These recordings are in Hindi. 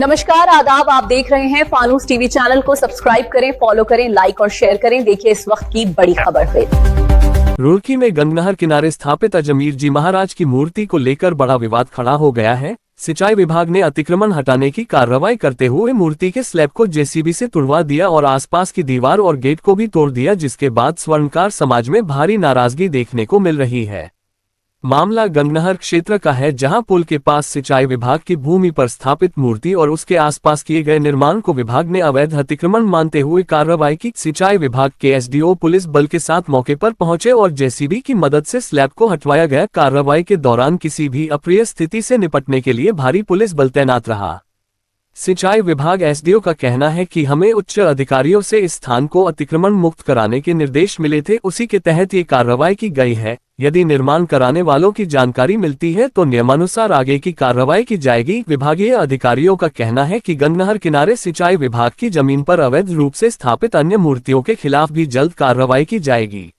नमस्कार, आदाब। आप देख रहे हैं फानूस टीवी चैनल को सब्सक्राइब करें, फॉलो करें, लाइक और शेयर करें। देखिए इस वक्त की बड़ी खबर है। रुड़की में गंगनहर किनारे स्थापित अजमेर जी महाराज की मूर्ति को लेकर बड़ा विवाद खड़ा हो गया है। सिंचाई विभाग ने अतिक्रमण हटाने की कार्रवाई करते हुए मूर्ति के स्लैब को जेसीबी से तुड़वा दिया और आसपास की दीवार और गेट को भी तोड़ दिया, जिसके बाद स्वर्णकार समाज में भारी नाराजगी देखने को मिल रही है। मामला गंगनहर क्षेत्र का है, जहां पुल के पास सिंचाई विभाग की भूमि पर स्थापित मूर्ति और उसके आसपास किए गए निर्माण को विभाग ने अवैध अतिक्रमण मानते हुए कार्रवाई की। सिंचाई विभाग के एसडीओ पुलिस बल के साथ मौके पर पहुंचे और जेसीबी की मदद से स्लैब को हटवाया गया। कार्रवाई के दौरान किसी भी अप्रिय स्थिति से निपटने के लिए भारी पुलिस बल तैनात रहा। सिंचाई विभाग एसडीओ का कहना है कि हमें उच्च अधिकारियों से इस स्थान को अतिक्रमण मुक्त कराने के निर्देश मिले थे, उसी के तहत ये कार्रवाई की गई है। यदि निर्माण कराने वालों की जानकारी मिलती है तो नियमानुसार आगे की कार्रवाई की जाएगी। विभागीय अधिकारियों का कहना है कि गंगनहर किनारे सिंचाई विभाग की जमीन पर अवैध रूप से स्थापित अन्य मूर्तियों के खिलाफ भी जल्द कार्रवाई की जाएगी।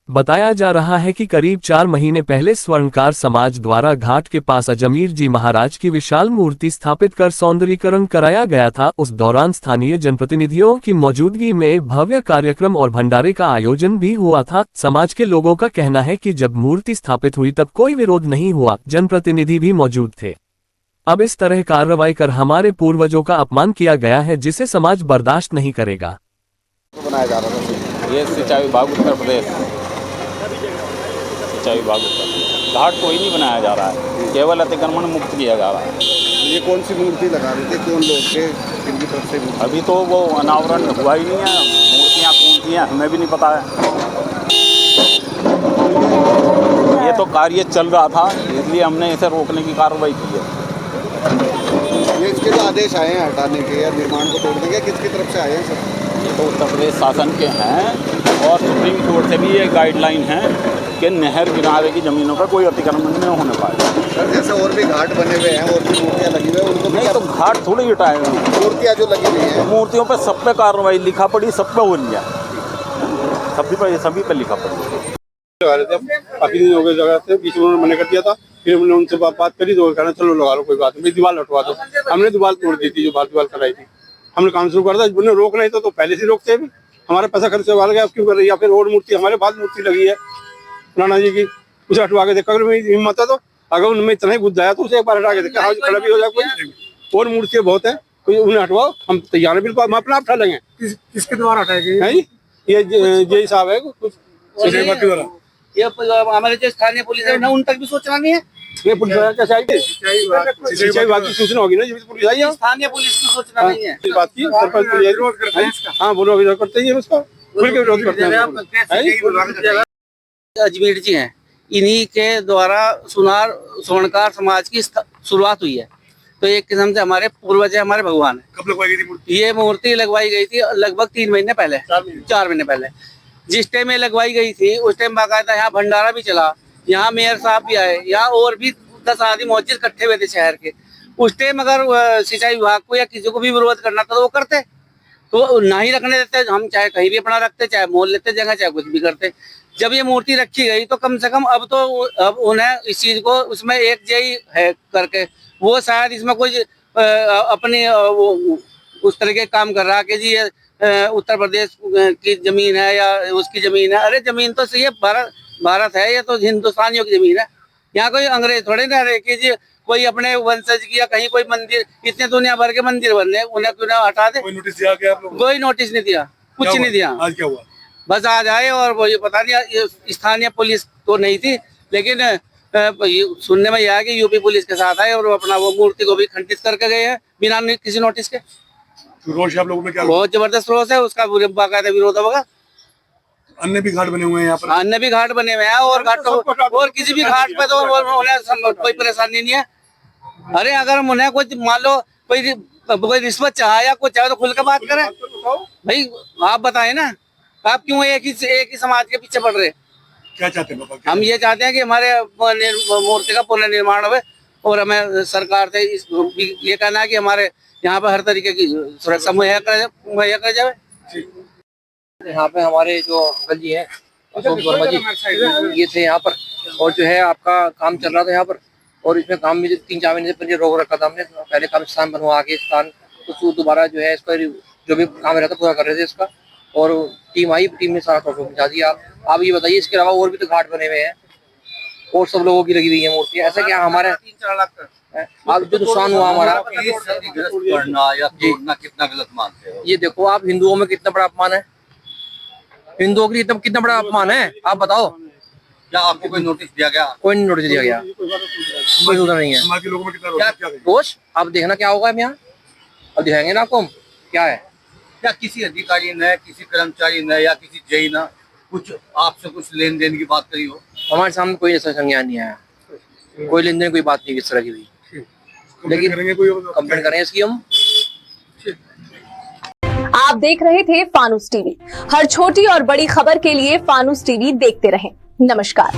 बताया जा रहा है कि करीब 4 महीने पहले स्वर्णकार समाज द्वारा घाट के पास अजमेर जी महाराज की विशाल मूर्ति स्थापित कर सौंदर्यीकरण कराया गया था। उस दौरान स्थानीय जनप्रतिनिधियों की मौजूदगी में भव्य कार्यक्रम और भंडारे का आयोजन भी हुआ था। समाज के लोगों का कहना है कि जब मूर्ति स्थापित हुई तब कोई विरोध नहीं हुआ, जनप्रतिनिधि भी मौजूद थे। अब इस तरह कार्रवाई कर हमारे पूर्वजों का अपमान किया गया है, जिसे समाज बर्दाश्त नहीं करेगा। बनाया जा रहा था ये सिंचाई विभाग उत्तर प्रदेश, सिंचाई विभाग उत्तर प्रदेश। घाट कोई नहीं बनाया जा रहा है, केवल अतिक्रमण मुक्त किया जा रहा है। ये कौन सी मूर्ति लगा रहे थे, कौन लोग थे, किनकी तरफ से? अभी तो वो अनावरण हुआ ही नहीं है, मूर्तियाँ कौन सी हैं हमें भी नहीं पता है। ये तो कार्य चल रहा था, इसलिए हमने इसे रोकने की कार्रवाई की है। ये इसके जो आदेश आए हैं हटाने के या निर्माण को तोड़ने के, किसकी तरफ से आए हैं सर? ये तो उत्तर प्रदेश शासन के हैं और सुप्रीम कोर्ट से भी ये गाइडलाइन है कि नहर किनारे की ज़मीनों पर कोई अतिक्रमण नहीं होने पाएगा। सर जैसे और भी घाट बने हुए हैं और भी मूर्तियाँ लगी हुई हैं, उनको नहीं तो घाट थोड़ी हटाएगा। मूर्तियाँ जो लगी हुई हैं, मूर्तियों पर सब पे कार्रवाई लिखा पड़ी, सब पे हो रही है, सभी पे लिखा पड़ी। काफी दिन हो गए जगह से, बीच में उन्होंने मना कर दिया था, फिर हमने उनसे बात करी तो कहना चलो लगा लो, कोई बात नहीं, दीवार हटवा दो। हमने दीवार तोड़ दी थी, जो बात दीवार कराई थी, हमने काम शुरू कर दिया। उन्हें रोक नहीं तो पहले से रोकते भी, हमारा पैसा खर्च से वाल गया, अब क्यों कर रही है? या फिर और मूर्ति हमारे बाद मूर्ति लगी है राणा जी की, उसे हटवा के देखा। अगर मेरी हिम्मत है तो अगर उनमें इतना ही गुस्सा जाया तो उसे एक बार हटा के देखा, खड़ा भी हो जाए कोई। और मूर्तियाँ बहुत है, कोई उन्हें हटवाओ, हम तैयार है, बिल्कुल हम अपना आप उठा लेंगे। किसके द्वारा हटाएगी? ये जे साहब है कुछ ये हमारे जो स्थानीय पुलिस है ना, उन तक भी सोचना नहीं है। ये पुलिस कैसे आएगी? सिंचाई विभाग की सूचना होगी ना, जब पुलिस आई है। स्थानीय पुलिस की सोचना नहीं है। इस बात की सरपंच हाँ बोलो, विरोध करते हैं उसका, खुल के विरोध करते हैं। अजमेर जी हैं, इन्हीं के द्वारा स्वर्णकार समाज की शुरुआत हुई है, तो एक किस्म से हमारे पूर्वज है, हमारे भगवान है। कब लगवाई गई थी? ये मूर्ति लगवाई गई थी लगभग 3 महीने पहले, 4 महीने पहले। जिस टाइम में लगवाई गई थी उस टाइम बाकायदा यहाँ भंडारा भी चला, यहाँ मेयर साहब भी आए, यहाँ और भी 10 आदमी मौजूद इकट्ठे हुए थे शहर के। उस टाइम अगर सिंचाई विभाग को या किसी को भी विरोध करना था तो वो करते, तो ना ही रखने देते। हम चाहे कहीं भी अपना रखते, चाहे मोल लेते जगह, चाहे कुछ भी करते। जब ये मूर्ति रखी गई तो कम से कम अब उन्हें इस चीज को उसमें एक जय है करके, वो शायद इसमें कोई अपनी उस तरह के काम कर रहा कि जी ये उत्तर प्रदेश की जमीन है या उसकी जमीन है। अरे जमीन तो सही है, भारत है, ये तो हिंदुस्तानियों की जमीन है। यहाँ कोई अंग्रेज थोड़े ना रहे कि जी कोई अपने वंशज की या कहीं कोई मंदिर, इतने दुनिया भर के मंदिर बन रहे, उन्हें क्यों ना हटा दे। कोई नोटिस दिया क्या आप लोगों को? कोई नोटिस नहीं दिया, कुछ नहीं दिया। आज क्या हुआ? बस आज आए और वो ये पता नहीं, स्थानीय पुलिस तो नहीं थी, लेकिन सुनने में यह है कि यूपी पुलिस के साथ आए और अपना वो मूर्ति को भी खंडित करके गए हैं बिना किसी नोटिस के। रोष आप लोगों में क्या? बहुत जबरदस्त रोष है, उसका बाकायदा विरोध होगा। अन्य भी घाट बने हुए हैं यहाँ पर? अन्य भी घाट बने हुए हैं और घाटों और किसी भी घाट पे तो उन्हें कोई परेशानी नहीं है। अरे अगर उन्हें कुछ मान लो कोई रिश्वत चाहे या कुछ चाहे तो खुल के बात करें भाई, आप बताएं ना, आप क्यों एक ही समाज के पीछे पड़ रहे? क्या चाहते हैं बाबा? हम ये चाहते हैं कि हमारे मूर्ति का पुनर्निर्माण हो और हमें सरकार से ये कहना है कि हमारे यहाँ पे हर तरीके की सुरक्षा मुहैया कर जाए। यहाँ पे हमारे जो अंकल जी हैं, अशोक वर्मा जी, ये थे यहाँ पर, और जो है आपका काम चल रहा था यहाँ पर, और इसमें काम भी 3-4 महीने से पहले रोक रखा था हमने। पहले काम स्थान बनवा के स्थान तो दोबारा जो है इसका जो भी काम रहता पूरा कर रहे थे इसका, और टीम आई, टीम ने सारा काम पहुंचा दिया। आप ये बताइए, इसके अलावा और भी तो घाट बने हुए हैं और सब लोगों की लगी हुई है मूर्तियां। ऐसा क्या हमारे 3-4 लाख आप जो नुकसान हुआ हमारा, या तोड़ना कितना गलत मानते हो? ये देखो आप, हिंदुओं में कितना बड़ा अपमान है, हिंदुओं के लिए कितना बड़ा अपमान है, आप बताओ। क्या आपको कोई नोटिस दिया गया? कोई नहीं नोटिस दिया गया, कोई सूचना नहीं है। रोज आप देखना क्या होगा यहाँ, अब दिखाएंगे ना आपको हम क्या है। क्या किसी अधिकारी ने, किसी कर्मचारी ने या किसी जय ने कुछ आपसे कुछ लेन देन की बात करी हो? हमारे सामने कोई ऐसा संज्ञान नहीं आया, कोई लेन देन कोई बात नहीं इस तरह की हुई, लेकिन कंप्लेंट करेंगे इसकी हम। आप देख रहे थे फानूस टीवी। हर छोटी और बड़ी खबर के लिए फानूस टीवी देखते रहें। नमस्कार।